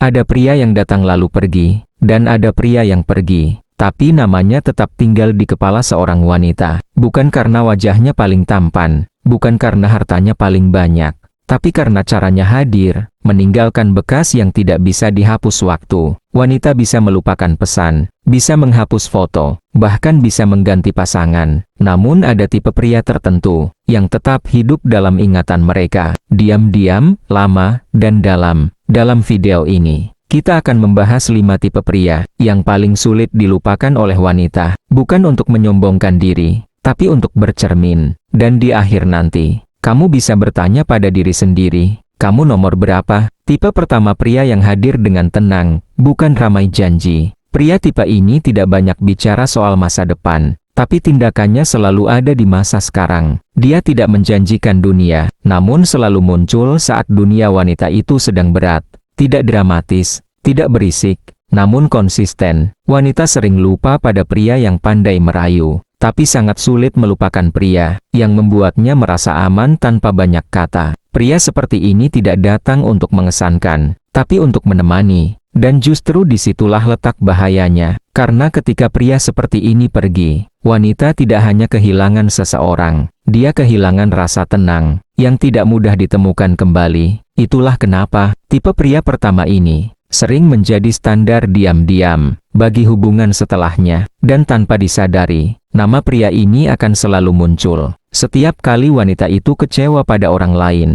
Ada pria yang datang lalu pergi, dan ada pria yang pergi, tapi namanya tetap tinggal di kepala seorang wanita. Bukan karena wajahnya paling tampan, bukan karena hartanya paling banyak, tapi karena caranya hadir, meninggalkan bekas yang tidak bisa dihapus waktu. Wanita bisa melupakan pesan, bisa menghapus foto, bahkan bisa mengganti pasangan. Namun ada tipe pria tertentu, yang tetap hidup dalam ingatan mereka, diam-diam, lama, dan dalam. Dalam video ini, kita akan membahas 5 tipe pria, yang paling sulit dilupakan oleh wanita. Bukan untuk menyombongkan diri, tapi untuk bercermin. Dan di akhir nanti, kamu bisa bertanya pada diri sendiri, kamu nomor berapa? Tipe pertama, pria yang hadir dengan tenang, bukan ramai janji. Pria tipe ini tidak banyak bicara soal masa depan, tapi tindakannya selalu ada di masa sekarang. Dia tidak menjanjikan dunia, namun selalu muncul saat dunia wanita itu sedang berat. Tidak dramatis, tidak berisik, namun konsisten. Wanita sering lupa pada pria yang pandai merayu, tapi sangat sulit melupakan pria yang membuatnya merasa aman tanpa banyak kata. Pria seperti ini tidak datang untuk mengesankan, tapi untuk menemani. Dan justru disitulah letak bahayanya, karena ketika pria seperti ini pergi, wanita tidak hanya kehilangan seseorang, dia kehilangan rasa tenang, yang tidak mudah ditemukan kembali. Itulah kenapa, tipe pria pertama ini sering menjadi standar diam-diam bagi hubungan setelahnya, dan tanpa disadari, nama pria ini akan selalu muncul setiap kali wanita itu kecewa pada orang lain.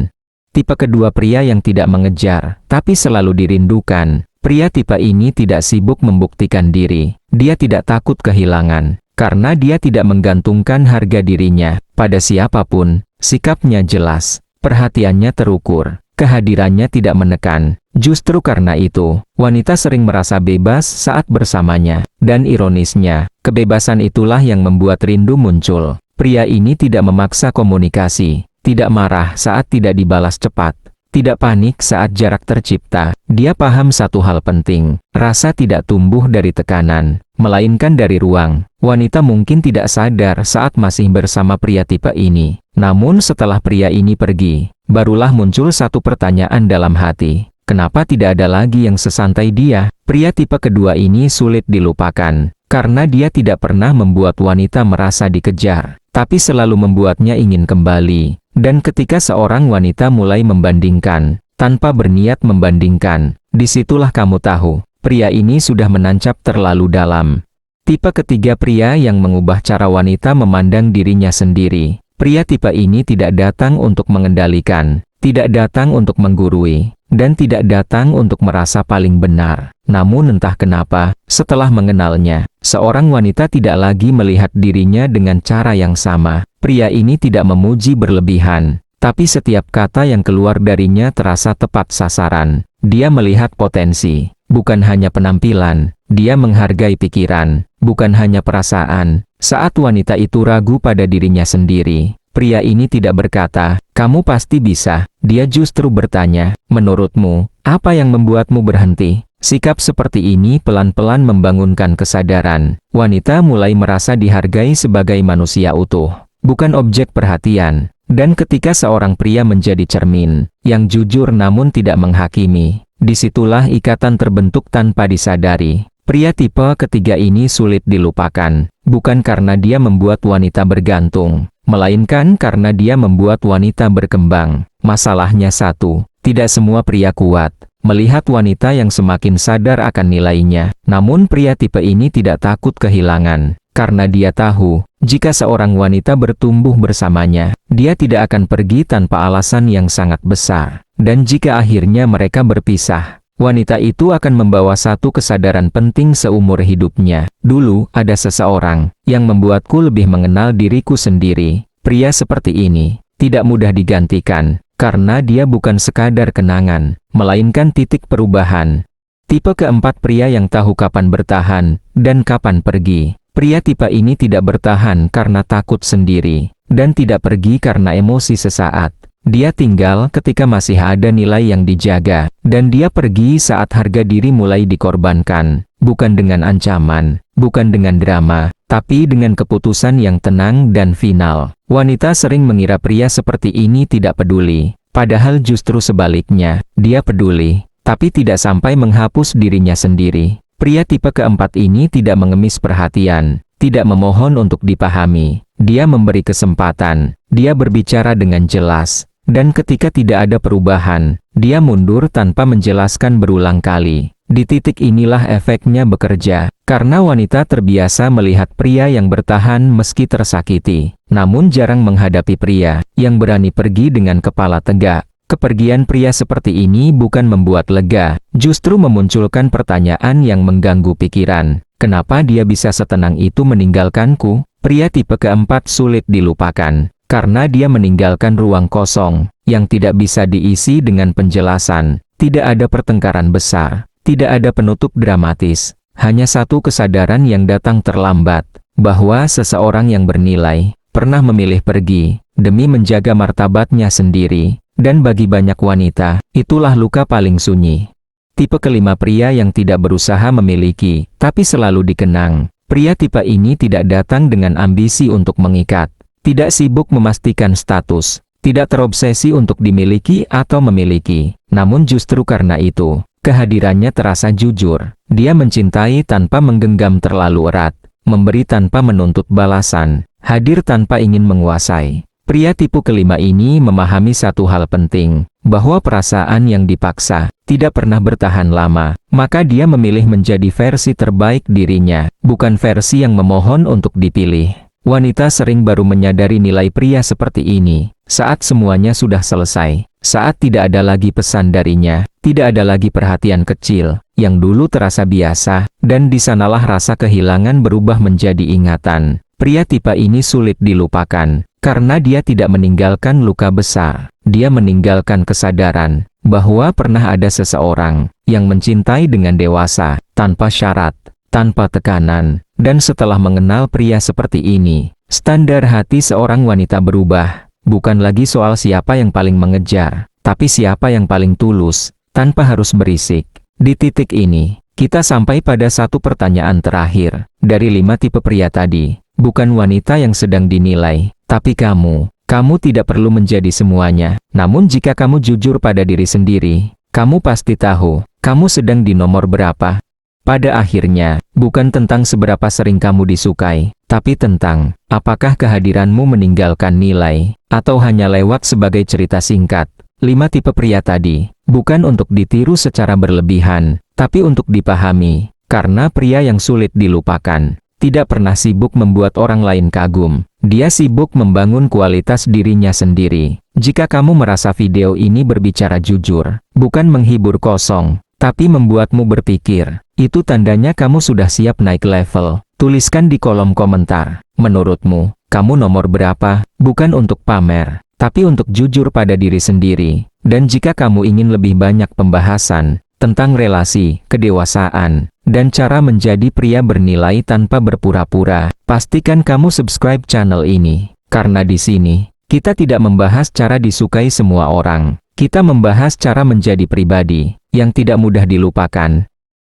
Tipe kedua, pria yang tidak mengejar, tapi selalu dirindukan. Pria tipe ini tidak sibuk membuktikan diri, dia tidak takut kehilangan, karena dia tidak menggantungkan harga dirinya pada siapapun. Sikapnya jelas, perhatiannya terukur, kehadirannya tidak menekan. Justru karena itu, wanita sering merasa bebas saat bersamanya, dan ironisnya, kebebasan itulah yang membuat rindu muncul. Pria ini tidak memaksa komunikasi, tidak marah saat tidak dibalas cepat, tidak panik saat jarak tercipta. Dia paham satu hal penting, rasa tidak tumbuh dari tekanan, melainkan dari ruang. Wanita mungkin tidak sadar saat masih bersama pria tipe ini. Namun setelah pria ini pergi, barulah muncul satu pertanyaan dalam hati. Kenapa tidak ada lagi yang sesantai dia? Pria tipe kedua ini sulit dilupakan, karena dia tidak pernah membuat wanita merasa dikejar, tapi selalu membuatnya ingin kembali. Dan ketika seorang wanita mulai membandingkan, tanpa berniat membandingkan, disitulah kamu tahu, pria ini sudah menancap terlalu dalam. Tipe ketiga, pria yang mengubah cara wanita memandang dirinya sendiri. Pria tipe ini tidak datang untuk mengendalikan, tidak datang untuk menggurui, dan tidak datang untuk merasa paling benar. Namun entah kenapa, setelah mengenalnya, seorang wanita tidak lagi melihat dirinya dengan cara yang sama. Pria ini tidak memuji berlebihan, tapi setiap kata yang keluar darinya terasa tepat sasaran. Dia melihat potensi, bukan hanya penampilan. Dia menghargai pikiran, bukan hanya perasaan. Saat wanita itu ragu pada dirinya sendiri, pria ini tidak berkata, "Kamu pasti bisa." Dia justru bertanya, "Menurutmu, apa yang membuatmu berhenti?" Sikap seperti ini pelan-pelan membangunkan kesadaran. Wanita mulai merasa dihargai sebagai manusia utuh, bukan objek perhatian. Dan ketika seorang pria menjadi cermin, yang jujur namun tidak menghakimi, disitulah ikatan terbentuk tanpa disadari. Pria tipe ketiga ini sulit dilupakan, bukan karena dia membuat wanita bergantung, melainkan karena dia membuat wanita berkembang. Masalahnya satu, tidak semua pria kuat melihat wanita yang semakin sadar akan nilainya. Namun pria tipe ini tidak takut kehilangan, karena dia tahu, jika seorang wanita bertumbuh bersamanya, dia tidak akan pergi tanpa alasan yang sangat besar. Dan jika akhirnya mereka berpisah, wanita itu akan membawa satu kesadaran penting seumur hidupnya. Dulu, ada seseorang yang membuatku lebih mengenal diriku sendiri. Pria seperti ini tidak mudah digantikan, karena dia bukan sekadar kenangan, melainkan titik perubahan. Tipe keempat, pria yang tahu kapan bertahan dan kapan pergi. Pria tipe ini tidak bertahan karena takut sendiri, dan tidak pergi karena emosi sesaat. Dia tinggal ketika masih ada nilai yang dijaga, dan dia pergi saat harga diri mulai dikorbankan, bukan dengan ancaman, bukan dengan drama, tapi dengan keputusan yang tenang dan final. Wanita sering mengira pria seperti ini tidak peduli, padahal justru sebaliknya, dia peduli. tapi tidak sampai menghapus dirinya sendiri. Pria tipe keempat ini tidak mengemis perhatian, tidak memohon untuk dipahami. Dia memberi kesempatan, dia berbicara dengan jelas, dan ketika tidak ada perubahan, dia mundur tanpa menjelaskan berulang kali. Di titik inilah efeknya bekerja, karena wanita terbiasa melihat pria yang bertahan meski tersakiti, namun jarang menghadapi pria yang berani pergi dengan kepala tegak. Kepergian pria seperti ini bukan membuat lega, justru memunculkan pertanyaan yang mengganggu pikiran. Kenapa dia bisa setenang itu meninggalkanku? Pria tipe keempat sulit dilupakan, karena dia meninggalkan ruang kosong, yang tidak bisa diisi dengan penjelasan. Tidak ada pertengkaran besar, tidak ada penutup dramatis, hanya satu kesadaran yang datang terlambat, bahwa seseorang yang bernilai, pernah memilih pergi, demi menjaga martabatnya sendiri. Dan bagi banyak wanita, itulah luka paling sunyi. Tipe kelima pria yang tidak berusaha memiliki, tapi selalu dikenang. Pria tipe ini tidak datang dengan ambisi untuk mengikat, tidak sibuk memastikan status, tidak terobsesi untuk dimiliki atau memiliki. Namun justru karena itu, kehadirannya terasa jujur. Dia mencintai tanpa menggenggam terlalu erat, memberi tanpa menuntut balasan, hadir tanpa ingin menguasai. Pria tipe kelima ini memahami satu hal penting, bahwa perasaan yang dipaksa tidak pernah bertahan lama, maka dia memilih menjadi versi terbaik dirinya, bukan versi yang memohon untuk dipilih. Wanita sering baru menyadari nilai pria seperti ini, saat semuanya sudah selesai, saat tidak ada lagi pesan darinya, tidak ada lagi perhatian kecil, yang dulu terasa biasa, dan di sanalah rasa kehilangan berubah menjadi ingatan. Pria tipe ini sulit dilupakan, karena dia tidak meninggalkan luka besar. Dia meninggalkan kesadaran, bahwa pernah ada seseorang, yang mencintai dengan dewasa, tanpa syarat, tanpa tekanan. Dan setelah mengenal pria seperti ini, standar hati seorang wanita berubah. Bukan lagi soal siapa yang paling mengejar, tapi siapa yang paling tulus, tanpa harus berisik. Di titik ini, kita sampai pada satu pertanyaan terakhir, dari 5 tipe pria tadi. Bukan wanita yang sedang dinilai, tapi kamu. Kamu tidak perlu menjadi semuanya. Namun jika kamu jujur pada diri sendiri, kamu pasti tahu, kamu sedang di nomor berapa. Pada akhirnya, bukan tentang seberapa sering kamu disukai, tapi tentang, apakah kehadiranmu meninggalkan nilai, atau hanya lewat sebagai cerita singkat. 5 tipe pria tadi, bukan untuk ditiru secara berlebihan, tapi untuk dipahami, karena pria yang sulit dilupakan tidak pernah sibuk membuat orang lain kagum. Dia sibuk membangun kualitas dirinya sendiri. Jika kamu merasa video ini berbicara jujur, bukan menghibur kosong, tapi membuatmu berpikir, itu tandanya kamu sudah siap naik level. Tuliskan di kolom komentar, menurutmu, kamu nomor berapa? Bukan untuk pamer, tapi untuk jujur pada diri sendiri. Dan jika kamu ingin lebih banyak pembahasan tentang relasi, kedewasaan, dan cara menjadi pria bernilai tanpa berpura-pura, pastikan kamu subscribe channel ini. Karena di sini, kita tidak membahas cara disukai semua orang. Kita membahas cara menjadi pribadi yang tidak mudah dilupakan,